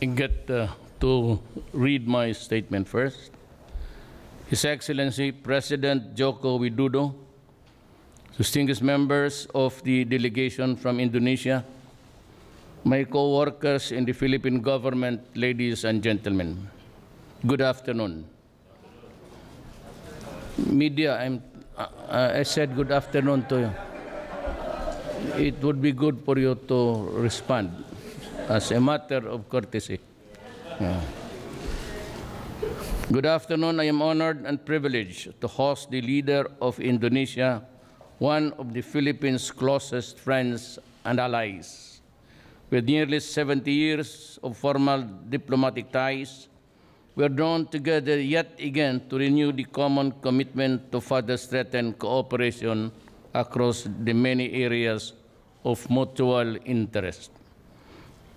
I get to read my statement first. His Excellency President Joko Widodo, distinguished members of the delegation from Indonesia, my co-workers in the Philippine government, ladies and gentlemen, good afternoon. Media, I said good afternoon to you. It would be good for you to respond as a matter of courtesy. Good afternoon. I am honored and privileged to host the leader of Indonesia, one of the Philippines' closest friends and allies. With nearly 70 years of formal diplomatic ties, we are drawn together yet again to renew the common commitment to further strengthen cooperation across the many areas of mutual interest.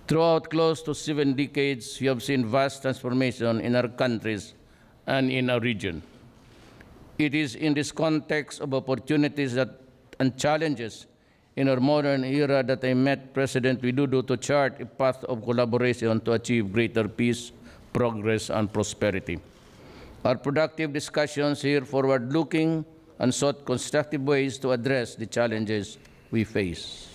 Throughout close to 7 decades, we have seen vast transformation in our countries and in our region. It is in this context of opportunities and challenges in our modern era that I met President Widodo to chart a path of collaboration to achieve greater peace, progress, and prosperity. Our productive discussions here forward-looking and sought constructive ways to address the challenges we face.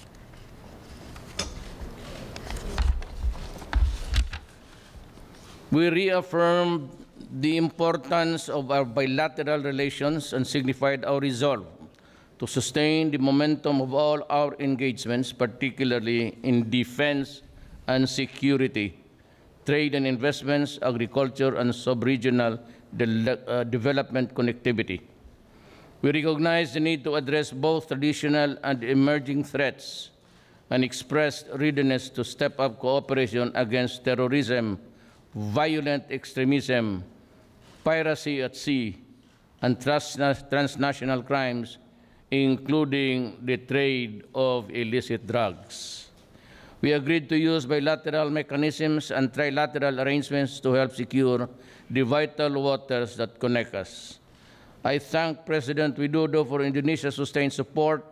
We reaffirmed the importance of our bilateral relations and signified our resolve to sustain the momentum of all our engagements, particularly in defense and security, trade and investments, agriculture, and sub-regional development connectivity. We recognize the need to address both traditional and emerging threats and expressed readiness to step up cooperation against terrorism, violent extremism, piracy at sea, and transnational crimes, including the trade of illicit drugs. We agreed to use bilateral mechanisms and trilateral arrangements to help secure the vital waters that connect us. I thank President Widodo for Indonesia's sustained support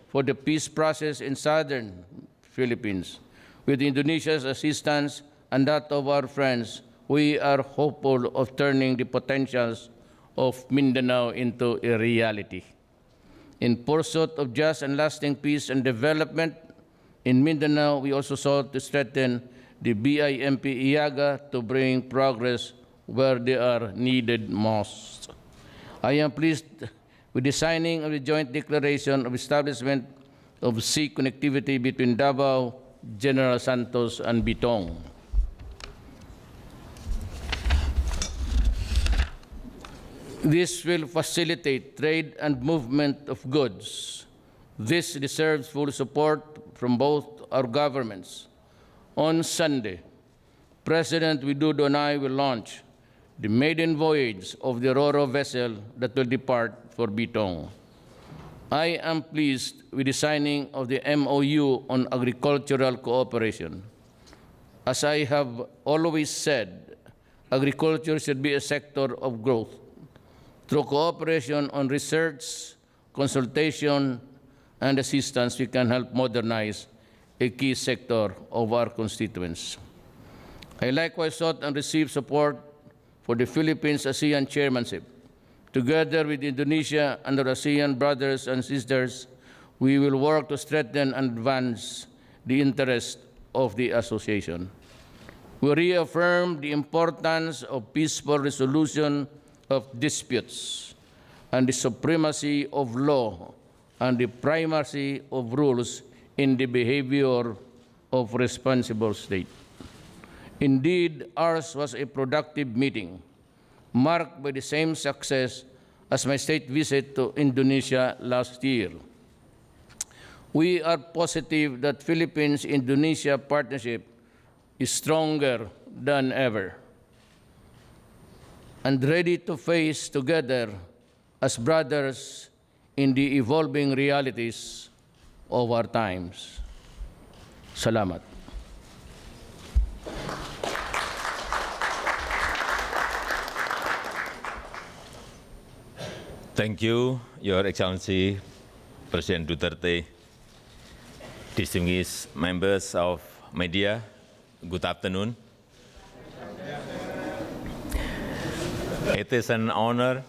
for the peace process in southern Philippines. With Indonesia's assistance and that of our friends, we are hopeful of turning the potentials of Mindanao into a reality. In pursuit of just and lasting peace and development in Mindanao, we also sought to strengthen the BIMP-IAGA to bring progress where they are needed most. I am pleased with the signing of the joint declaration of establishment of sea connectivity between Davao, General Santos, and Bitong. This will facilitate trade and movement of goods. This deserves full support from both our governments. On Sunday, President Widodo and I will launch the maiden voyage of the Ro-Ro vessel that will depart for Bitong. I am pleased with the signing of the MOU on agricultural cooperation. As I have always said, agriculture should be a sector of growth. Through cooperation on research, consultation, and assistance, we can help modernize a key sector of our constituents. I likewise sought and received support for the Philippines ASEAN chairmanship. Together with Indonesia and our ASEAN brothers and sisters, we will work to strengthen and advance the interests of the association. We reaffirm the importance of peaceful resolution of disputes and the supremacy of law and the primacy of rules in the behavior of responsible state. Indeed, ours was a productive meeting, marked by the same success as my state visit to Indonesia last year. We are positive that Philippines-Indonesia partnership is stronger than ever and ready to face together as brothers in the evolving realities of our times. Salamat. Thank you, Your Excellency, President Duterte. Distinguished members of media, good afternoon. It is an honor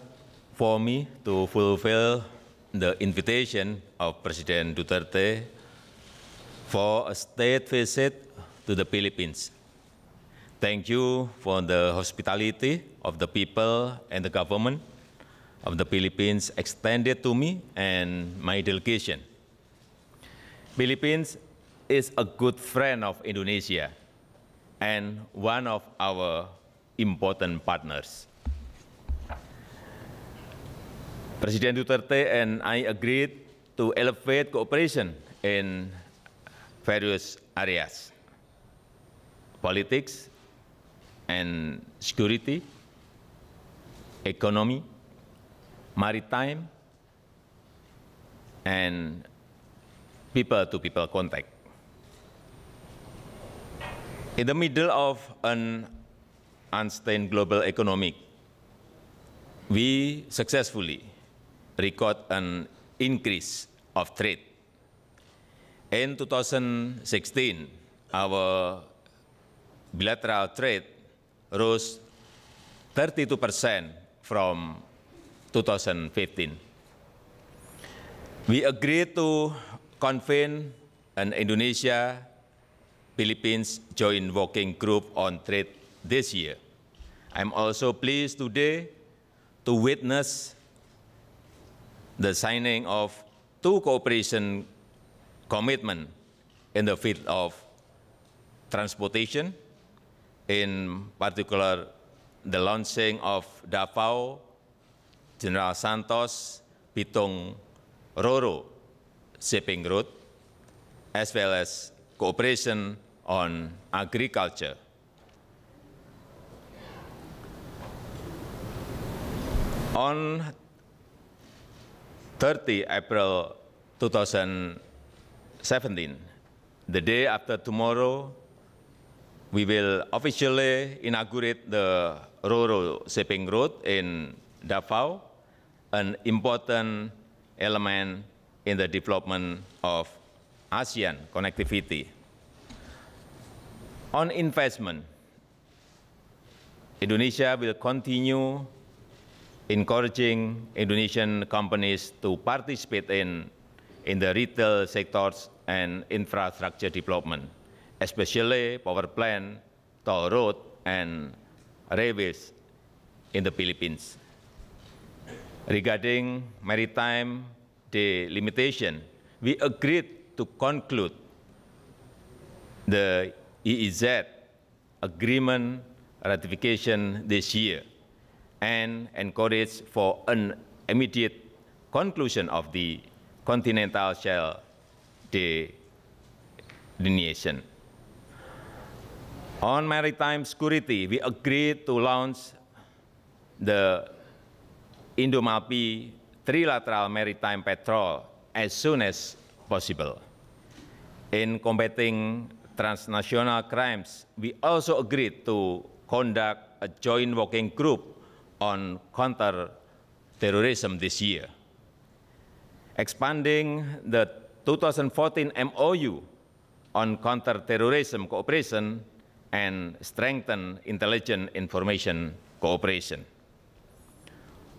for me to fulfill the invitation of President Duterte for a state visit to the Philippines. Thank you for the hospitality of the people and the government of the Philippines extended to me and my delegation. Philippines is a good friend of Indonesia and one of our important partners. President Duterte and I agreed to elevate cooperation in various areas: politics and security, economy, maritime, and people-to-people contact. In the middle of an unstable global economic, we successfully record an increase of trade. In 2016, our bilateral trade rose 32% from 2015. We agreed to convene an Indonesia-Philippines joint working group on trade this year. I'm also pleased today to witness the signing of 2 cooperation commitments in the field of transportation, in particular the launching of Davao General Santos Bitung Roro shipping route, as well as cooperation on agriculture. On 30 April 2017, the day after tomorrow, we will officially inaugurate the Roro shipping route in Davao, an important element in the development of ASEAN connectivity. On investment, Indonesia will continue encouraging Indonesian companies to participate in the retail sectors and infrastructure development, especially power plant, toll road, and railways in the Philippines. Regarding maritime delimitation, we agreed to conclude the EEZ agreement ratification this year and encourage for an immediate conclusion of the continental shelf delineation. On maritime security, we agreed to launch the Indo-Malpi trilateral maritime patrol as soon as possible. In combating transnational crimes, we also agreed to conduct a joint working group on counter-terrorism this year. Expanding the 2014 MOU on counter-terrorism cooperation and strengthen intelligence information cooperation.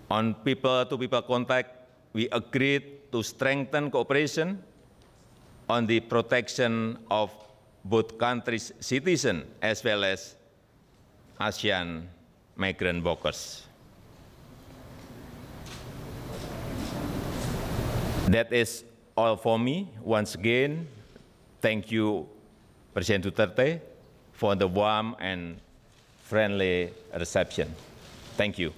On people-to-people contact, we agreed to strengthen cooperation on the protection of both countries' citizens as well as ASEAN migrant workers. That is all for me. Once again, thank you, President Duterte, for the warm and friendly reception. Thank you.